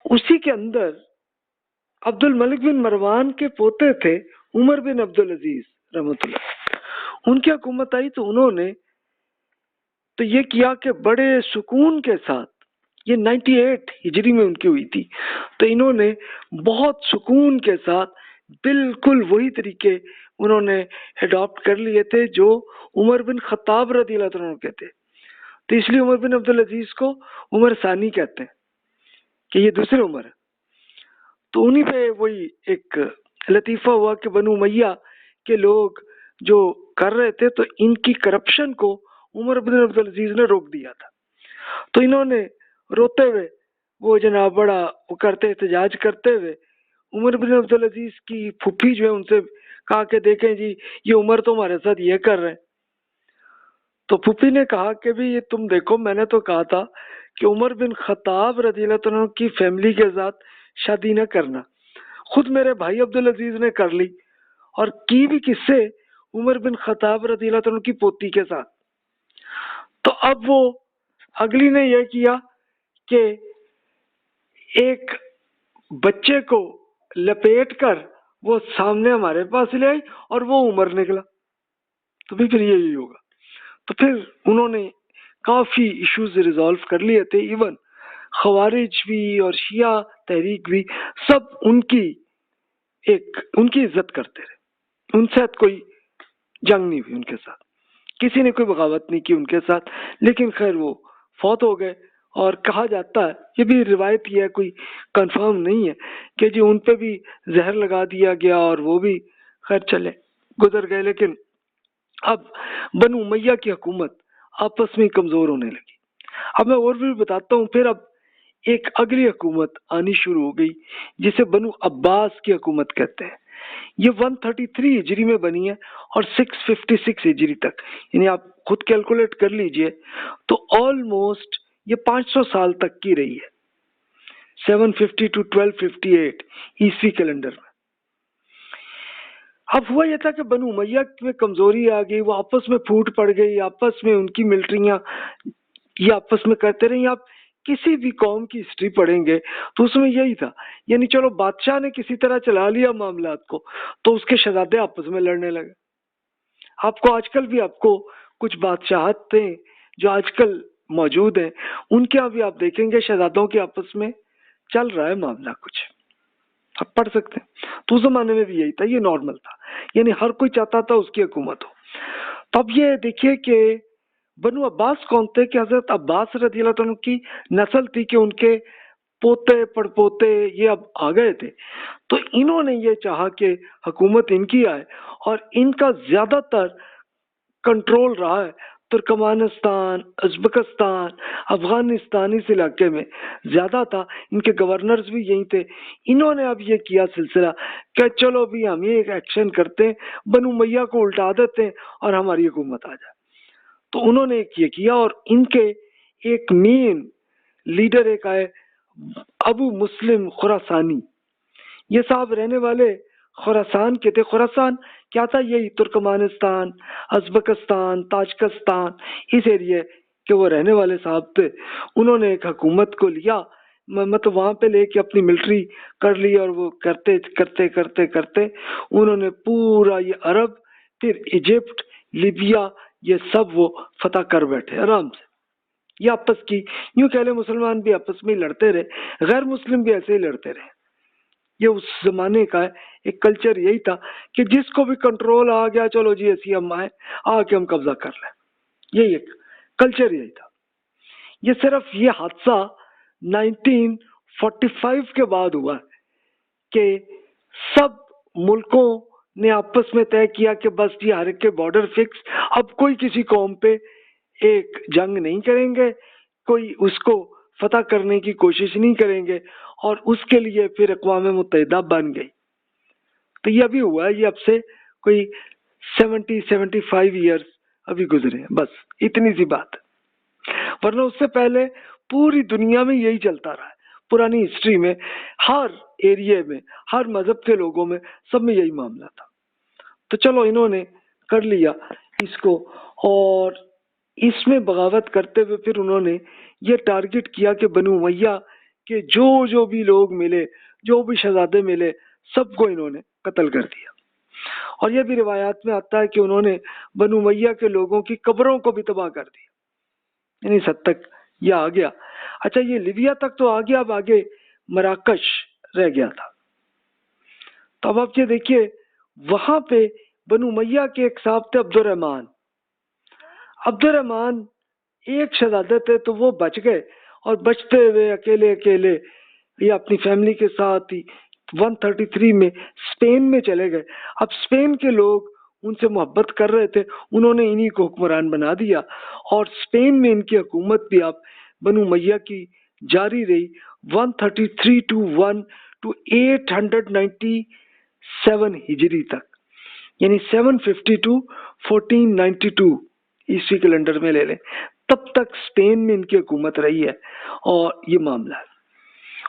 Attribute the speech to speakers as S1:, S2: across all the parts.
S1: اسی کے اندر عبد الملک بن مروان کے پوتے تھے عمر بن عبد العزیز رحمۃ اللہ، ان کی حکومت آئی تو انہوں نے تو یہ کیا کہ بڑے سکون کے ساتھ، یہ 98 ہجری میں ان کی ہوئی تھی، تو انہوں نے بہت سکون کے ساتھ بالکل وہی طریقے انہوں نے اڈاپٹ کر لیے تھے جو عمر بن خطاب رضی اللہ عنہ کے تھے. تو اس لیے عمر بن عبد العزیز کو عمر ثانی کہتے ہیں کہ یہ دوسرے عمر ہے. تو انہی پہ وہی ایک لطیفہ ہوا کہ بنو امیہ کے لوگ جو کر رہے تھے تو ان کی کرپشن کو عمر بن عبد العزیز نے روک دیا تھا. تو انہوں نے روتے ہوئے وہ جناب بڑا وہ کرتے احتجاج کرتے ہوئے عمر بن عبد العزیز کی پھوپھی جو ہے ان سے کہا کہ دیکھیں جی یہ عمر تو ہمارے ساتھ یہ کر رہے ہیں. تو پھوپھی نے کہا کہ بھی یہ تم دیکھو میں نے تو کہا تھا کہ عمر بن خطاب رضی اللہ عنہ کی فیملی کے ساتھ شادی نہ کرنا، خود میرے بھائی عبد العزیز نے کر لی، اور کی بھی کس سے؟ عمر بن خطاب رضی اللہ عنہ کی پوتی کے ساتھ. تو اب وہ اگلی نے یہ کیا کہ ایک بچے کو لپیٹ کر وہ سامنے ہمارے پاس لے آئی اور وہ عمر نکلا. تو بھی پھر یہی ہوگا. تو پھر انہوں نے کافی ایشوز ریزالو کر لیے تھے، ایون خوارج بھی اور شیعہ تحریک بھی سب ان کی عزت کرتے رہے، ان سے کوئی جنگ نہیں ہوئی، ان کے ساتھ کسی نے کوئی بغاوت نہیں کی ان کے ساتھ. لیکن خیر وہ فوت ہو گئے، اور کہا جاتا ہے، یہ بھی روایت یہ ہے، کوئی کنفرم نہیں ہے، کہ جی ان پہ بھی زہر لگا دیا گیا اور وہ بھی خیر چلے گزر گئے. لیکن اب بنو امیہ کی حکومت آپس میں کمزور ہونے لگی. اب میں اور بھی بتاتا ہوں. پھر اب ایک اگلی حکومت آنی شروع ہو گئی جسے بنو عباس کی حکومت کہتے ہیں. یہ 133 ہجری میں بنی ہے اور 656 ہجری تک، یعنی آپ خود کیلکولیٹ کر لیجئے تو آلموسٹ یہ 500 سال تک کی رہی ہے، 750 to 1258 عیسوی کیلنڈر میں. اب ہوا یہ تھا کہ بنو امیہ میں کمزوری آ گئی، وہ آپس میں پھوٹ پڑ گئی، آپس میں ان کی ملٹریاں یہ آپس میں کرتے رہی. آپ کسی بھی قوم کی ہسٹری پڑھیں گے تو اس میں یہی تھا، یعنی چلو بادشاہ نے کسی طرح چلا لیا معاملات کو تو اس کے شہزادے آپس میں لڑنے لگے. آپ کو آج کل بھی آپ کو کچھ بادشاہت ہیں جو آج کل موجود ہیں، ان کے بھی آپ دیکھیں گے شہزادوں کے آپس میں چل رہا ہے معاملہ کچھ، آپ پڑھ سکتے ہیں. تو اس زمانے میں بھی یہی تھا، یہ نارمل تھا، یعنی ہر کوئی چاہتا تھا اس کی حکومت ہو. تو اب یہ دیکھیے کہ بنو عباس کون تھے؟ کہ حضرت عباس رضی اللہ عنہ کی نسل تھی، کہ ان کے پوتے پڑپوتے یہ اب آ گئے تھے. تو انہوں نے یہ چاہا کہ حکومت ان کی آئے، اور ان کا زیادہ تر کنٹرول رہا ہے ترکمانستان، ازبکستان، افغانستان، اس علاقے میں زیادہ تھا. ان کے گورنرز بھی یہی تھے. انہوں نے اب یہ کیا سلسلہ کہ چلو بھی ہم یہ ایک ایکشن کرتے ہیں، بنو امیہ کو الٹا دیتے ہیں اور ہماری حکومت آ جائے. تو انہوں نے یہ کیا، اور ان کے ایک مین لیڈر ایک آئے ابو مسلم خراسانی. یہ صاحب رہنے والے خراسان کے تھے. خراسان کیا تھا؟ یہی ترکمانستان، ازبکستان، تاجکستان، اس ایریے کے وہ رہنے والے صاحب تھے. انہوں نے ایک حکومت کو لیا، مطلب وہاں پہ لے کے اپنی ملٹری کر لی، اور وہ کرتے کرتے کرتے کرتے انہوں نے پورا یہ عرب، پھر ایجپٹ، لیبیا، یہ سب وہ فتح کر بیٹھے آرام سے. یہ آپس کی یوں کہہ لیں مسلمان بھی آپس میں لڑتے رہے، غیر مسلم بھی ایسے ہی لڑتے رہے. یہ اس زمانے کا ایک کلچر یہی تھا کہ جس کو بھی کنٹرول آ گیا چلو جی ایسی ہم آئے آ کے ہم قبضہ کر لیں. یہی ایک کلچر یہی تھا. یہ صرف یہ حادثہ 1945 کے بعد ہوا ہے کہ سب ملکوں نے آپس میں طے کیا کہ بس یہ ہر ایک کے بارڈر فکس، اب کوئی کسی قوم پہ ایک جنگ نہیں کریں گے، کوئی اس کو فتح کرنے کی کوشش نہیں کریں گے، اور اس کے لیے پھر اقوام متحدہ بن گئی. تو یہ ابھی ہوا ہے، یہ اب سے کوئی 75 ایئرس ابھی گزرے ہیں، بس اتنی سی بات. ورنہ اس سے پہلے پوری دنیا میں یہی چلتا رہا ہے، پرانی ہسٹری میں ہر ایریے میں، ہر مذہب کے لوگوں میں، سب میں یہی معاملہ تھا. تو چلو انہوں نے کر لیا اس کو، اور اس میں بغاوت کرتے ہوئے پھر انہوں نے یہ ٹارگٹ کیا کہ بنو امیہ کہ جو بھی لوگ ملے، جو بھی شہزادے ملے، سب کو انہوں نے قتل کر دیا۔ اور یہ بھی روایات میں آتا ہے کہ انہوں نے بنو امیہ کے لوگوں کی قبروں کو بھی تباہ کر دیا، یعنی اس حد تک یہ آ گیا۔ اچھا، یہ لیبیا تک تو آ گیا، اب آگے مراکش رہ گیا تھا۔ تو اب آپ یہ دیکھیے، وہاں پہ بنو امیہ کے ایک صاحب تھے عبد الرحمن ایک شہزادے تھے، تو وہ بچ گئے، اور بچتے ہوئے اکیلے یہ اپنی فیملی کے ساتھ ہی 133 میں اسپین میں چلے گئے۔ اب اسپین کے لوگ ان سے محبت کر رہے تھے، انہوں نے انہی کو حکمران بنا دیا، اور اسپین میں ان کی حکومت بھی اب بنو امیہ کی جاری رہی 133 to 897 ہجری تک، یعنی 752 1492 عیسوی کیلنڈر میں لے لیں، تب تک اسپین میں ان کی حکومت رہی ہے۔ اور یہ معاملہ ہے،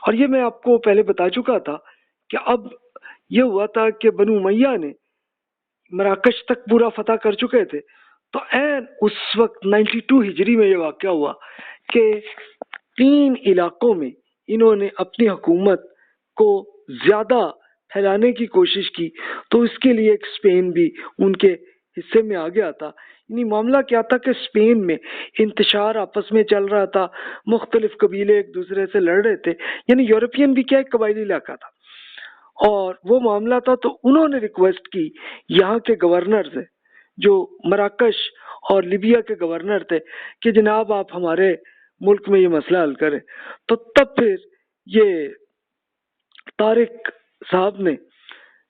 S1: اور یہ میں آپ کو پہلے بتا چکا تھا کہ اب یہ ہوا تھا کہ بنو امیہ نے مراکش تک پورا فتح کر چکے تھے، تو اس وقت 92 ہجری میں یہ واقعہ ہوا کہ 3 علاقوں میں انہوں نے اپنی حکومت کو زیادہ پھیلانے کی کوشش کی، تو اس کے لیے ایک اسپین بھی ان کے حصے میں آ گیا تھا۔ یعنی معاملہ کیا تھا کہ اسپین میں انتشار آپس میں چل رہا تھا، مختلف قبیلے ایک دوسرے سے لڑ رہے تھے، یعنی یورپین بھی کیا ایک قبائلی علاقہ تھا، اور وہ معاملہ تھا۔ تو انہوں نے ریکویسٹ کی یہاں کے گورنر سے، جو مراکش اور لیبیا کے گورنر تھے، کہ جناب آپ ہمارے ملک میں یہ مسئلہ حل کریں۔ تو تب پھر یہ طارق صاحب نے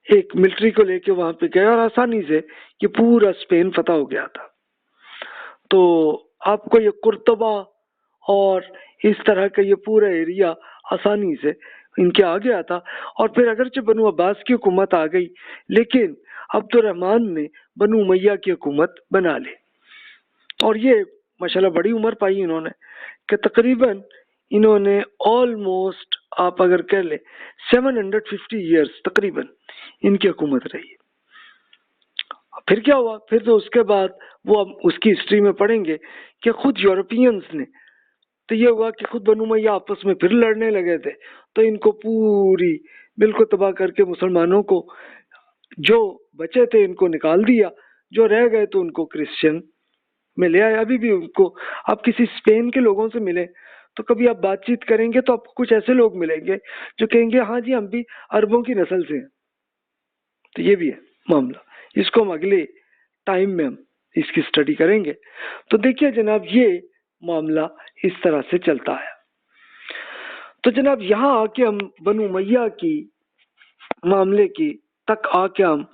S1: ایک ملٹری کو لے کے وہاں پہ گئے، اور آسانی سے یہ پورا اسپین فتح ہو گیا تھا۔ تو آپ کو یہ قرطبہ اور اس طرح کا یہ پورا ایریا آسانی سے ان کے آ گیا تھا۔ اور پھر اگرچہ بنو عباس کی حکومت آ گئی، لیکن عبد الرحمن نے بنو امیہ کی حکومت بنا لی، اور یہ ماشاءاللہ بڑی عمر پائی انہوں نے، کہ تقریباً انہوں نے آلموسٹ آپ اگر کہہ لیں 750 ایئرس تقریباً ان کی حکومت رہی۔ پھر کیا ہوا؟ پھر تو اس کے بعد وہ اب اس کی ہسٹری میں پڑھیں گے کہ خود یورپینز نے، تو یہ ہوا کہ خود بنو امیہ آپس میں پھر لڑنے لگے تھے، تو ان کو پوری بالکل تباہ کر کے مسلمانوں کو، جو بچے تھے ان کو نکال دیا، جو رہ گئے تو ان کو کرسچن میں لے آئے۔ ابھی بھی ان کو آپ کسی اسپین کے لوگوں سے ملیں تو کبھی آپ بات چیت کریں گے تو آپ کو کچھ ایسے لوگ ملیں گے جو کہیں گے ہاں جی ہم بھی عربوں کی نسل سے ہیں۔ تو یہ بھی ہے معاملہ، اس کو ہم اگلے ٹائم میں ہم اس کی اسٹڈی کریں گے۔ تو دیکھیے جناب، یہ معاملہ اس طرح سے چلتا ہے۔ تو جناب یہاں آ کے ہم بنو امیہ کی معاملے کی تک آ کے ہم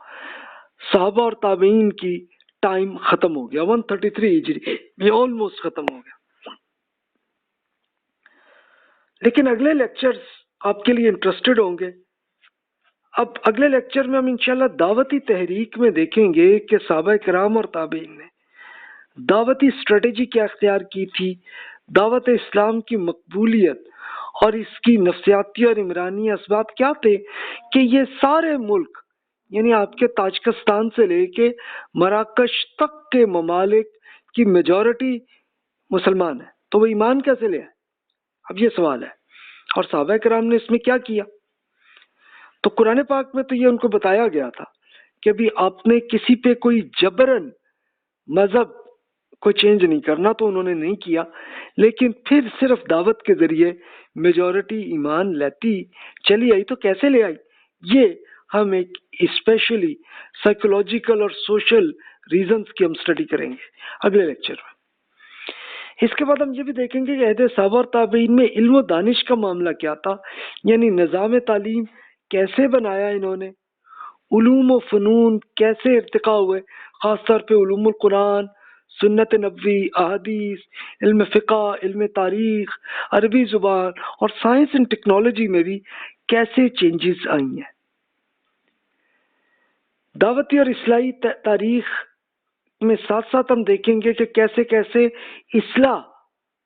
S1: صحابہ اور تابعین کی ٹائم ختم ہو گیا، 133 ہجری یہ آلموسٹ ختم ہو گیا۔ لیکن اگلے لیکچرز آپ کے لیے انٹرسٹڈ ہوں گے۔ اب اگلے لیکچر میں ہم انشاءاللہ دعوتی تحریک میں دیکھیں گے کہ صحابہ کرام اور تابعین نے دعوتی اسٹریٹجی کیا اختیار کی تھی، دعوت اسلام کی مقبولیت اور اس کی نفسیاتی اور عمرانی اسباب کیا تھے کہ یہ سارے ملک، یعنی آپ کے تاجکستان سے لے کے مراکش تک کے ممالک کی میجورٹی مسلمان ہے، تو وہ ایمان کیسے لے آئے؟ اب یہ سوال ہے، اور صحابہ کرام نے اس میں کیا کیا؟ تو قرآن پاک میں تو یہ ان کو بتایا گیا تھا کہ ابھی آپ نے کسی پہ کوئی جبرن مذہب کو چینج نہیں کرنا، تو انہوں نے نہیں کیا، لیکن پھر صرف دعوت کے ذریعے میجورٹی ایمان لیتی چلی آئی۔ تو کیسے لے آئی؟ یہ ہم ایک اسپیشلی سائیکولوجیکل اور سوشل ریزنز کی ہم اسٹڈی کریں گے اگلے لیکچر میں۔ اس کے بعد ہم یہ بھی دیکھیں گے کہ عہد صحابہ اور تابعین میں علم و دانش کا معاملہ کیا تھا، یعنی نظام تعلیم کیسے بنایا انہوں نے، علوم و فنون کیسے ارتقاء ہوئے، خاص طور پہ علوم القرآن، سنت نبوی، احادیث، علم فقہ، علم تاریخ، عربی زبان اور سائنس اینڈ ٹیکنالوجی میں بھی کیسے چینجز آئی ہیں۔ دعوتی اور اصلاحی تاریخ میں ساتھ ساتھ ہم دیکھیں گے کہ کیسے کیسے اصلاح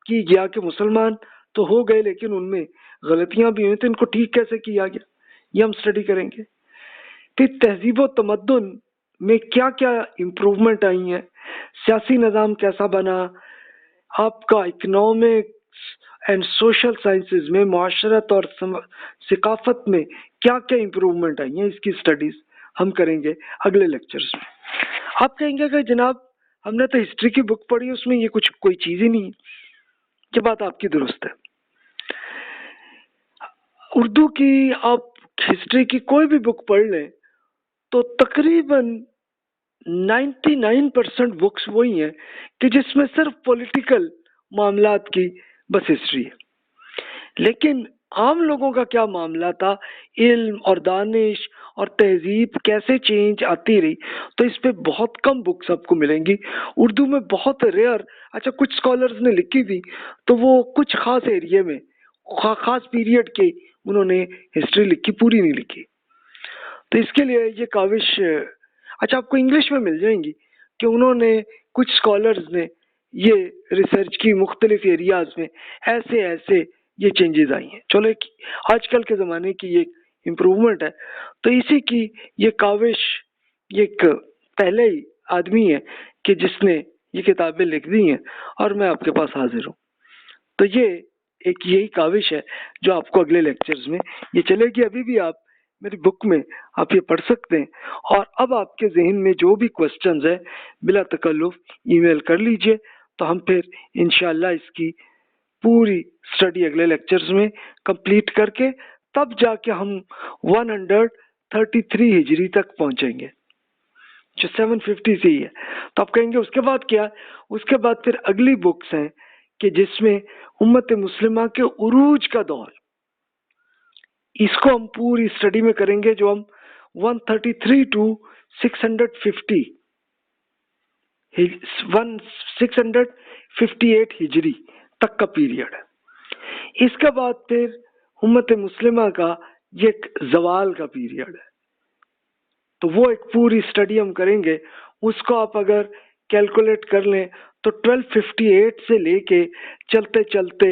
S1: کی گیا، کہ مسلمان تو ہو گئے لیکن ان میں غلطیاں بھی ہوئی، تو ان کو ٹھیک کیسے کیا گیا، یہ ہم اسٹڈی کریں گے۔ پھر تہذیب و تمدن میں کیا کیا امپروومنٹ آئی ہیں، سیاسی نظام کیسا بنا، آپ کا اکنامکس، اینڈ سوشل سائنسز میں معاشرت اور ثقافت میں کیا کیا امپروومنٹ آئی ہیں، اس کی اسٹڈیز ہم کریں گے اگلے لیکچرز میں۔ آپ کہیں گے کہ جناب ہم نے تو ہسٹری کی بک پڑھی، اس میں یہ کچھ کوئی چیز ہی نہیں ہے۔ یہ بات آپ کی درست ہے۔ اردو کی آپ ہسٹری کی کوئی بھی بک پڑھ لیں تو تقریباً 99% بکس وہی ہیں کہ جس میں صرف پولیٹیکل معاملات کی بس ہسٹری ہے، لیکن عام لوگوں کا کیا معاملہ تھا، علم اور دانش اور تہذیب کیسے چینج آتی رہی، تو اس پہ بہت کم بکس آپ کو ملیں گی اردو میں، بہت ریئر۔ اچھا کچھ اسکالرز نے لکھی بھی تو وہ کچھ خاص ایریے میں خاص پیریڈ کے انہوں نے ہسٹری لکھی، پوری نہیں لکھی۔ تو اس کے لیے یہ کاوش اچھا آپ کو انگلش میں مل جائیں گی کہ انہوں نے کچھ اسکالرز نے یہ ریسرچ کی مختلف ایریاز میں ایسے ایسے یہ چینجز آئی ہیں۔ چلو آج کل کے زمانے کی یہ امپروومنٹ ہے، تو اسی کی یہ کاوش یہ ایک پہلے ہی آدمی ہے کہ جس نے یہ کتابیں لکھ دی ہیں اور میں آپ کے پاس حاضر ہوں۔ تو یہ ایک یہی کاوش ہے جو آپ کو اگلے لیکچرز میں یہ چلے گی۔ ابھی بھی آپ میری بک میں آپ یہ پڑھ سکتے ہیں، اور اب آپ کے ذہن میں جو بھی کوسچنز ہیں بلا تکلف ای میل کر لیجئے، تو ہم پھر انشاءاللہ اس کی پوری اسٹڈی اگلے لیکچرز میں کمپلیٹ کر کے تب جا کے ہم 133 ہجری تک پہنچیں گے جو 750 سے ہی ہے۔ تو آپ کہیں گے اس کے بعد کیا؟ اس کے بعد پھر اگلی بکس ہیں کہ جس میں امت مسلمہ کے عروج کا دور، اس کو ہم پوری اسٹڈی میں کریں گے، جو ہم 133 to 650 658 ہجری تک کا پیریڈ ہے۔ اس کے بعد پھر امت مسلمہ کا یہ ایک زوال کا پیریڈ ہے، تو وہ ایک پوری اسٹڈی ہم کریں گے۔ اس کو آپ اگر کیلکولیٹ کر لیں تو 1258 سے لے کے چلتے چلتے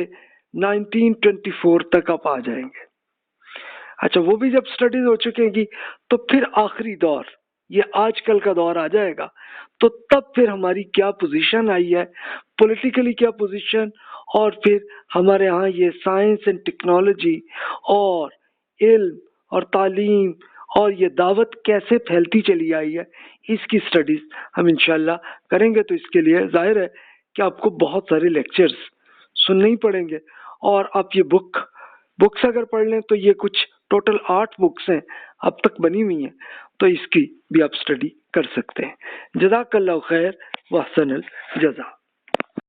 S1: 1924 تک آپ آ جائیں گے۔ اچھا وہ بھی جب اسٹڈیز ہو چکے گی تو پھر آخری دور یہ آج کل کا دور آ جائے گا، تو تب پھر ہماری کیا پوزیشن آئی ہے، پولیٹیکلی کیا پوزیشن، اور پھر ہمارے ہاں یہ سائنس اینڈ ٹیکنالوجی اور علم اور تعلیم اور یہ دعوت کیسے پھیلتی چلی آئی ہے، اس کی اسٹڈیز ہم انشاءاللہ کریں گے۔ تو اس کے لیے ظاہر ہے کہ آپ کو بہت سارے لیکچرز سننے ہی پڑیں گے، اور آپ یہ بکس اگر پڑھ لیں تو یہ کچھ ٹوٹل 8 بکس ہیں اب تک بنی ہوئی ہیں، تو اس کی بھی آپ اسٹڈی کر سکتے ہیں۔ جزاک اللہ خیر و احسن الجزا۔